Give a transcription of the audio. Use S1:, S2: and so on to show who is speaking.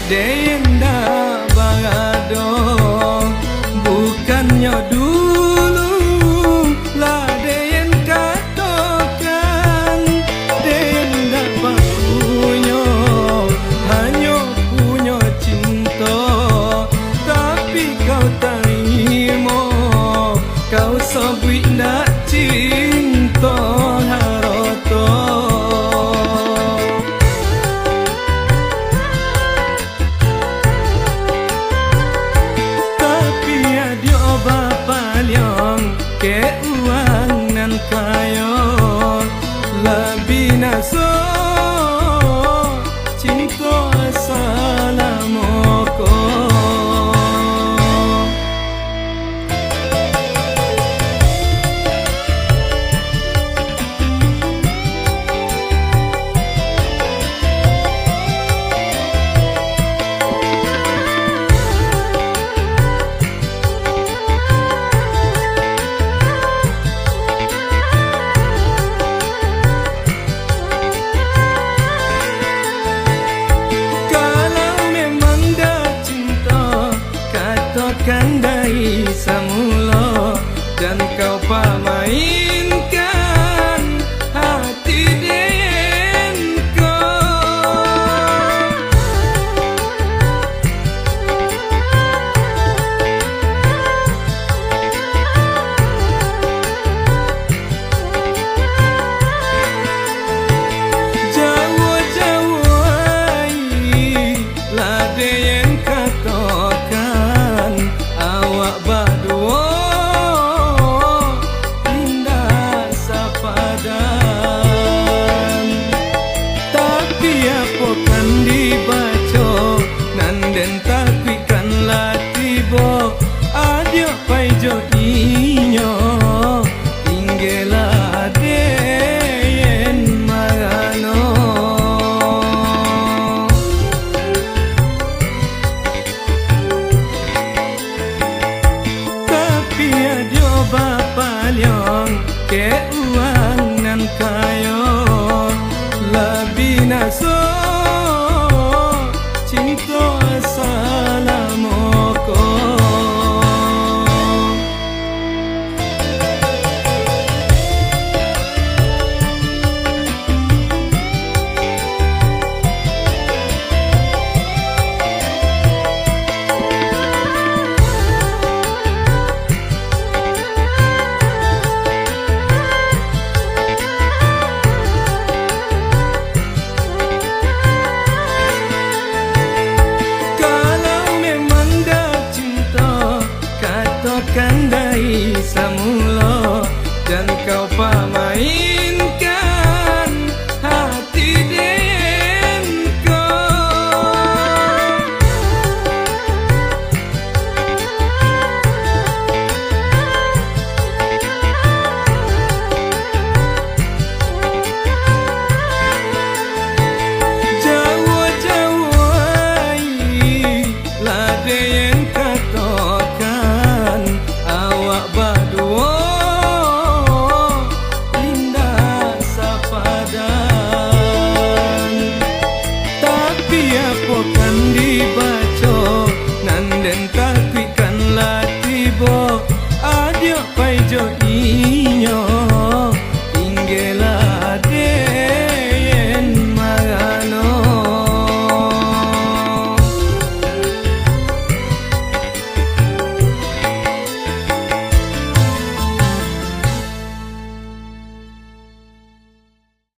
S1: Deyenda bagado bukannya dulu lah deyen katakan deyenda punya hanya punya cinta tapi kau terima kau sabui nak cinta haroto. Keuangan kaya lebih naso cinta salamoko. Kandai semula dan kau pamainkan hati denko. Jauh-jauh lah deyen katakan awak berdua indah sepadan. Tapi apa kan dibaca nanden takwikan latibo adia paijo inyo inggela deyen marano. Dia bapa liang keuangan kaya lebih naso cinta salamoko. Kandai semula dan kau pamainkan hati denko. Jauh-jauh lah deyen katakan awak berdua indah sepadan. Tapi apa kan dibaca nanden takwikan latibo adia paijo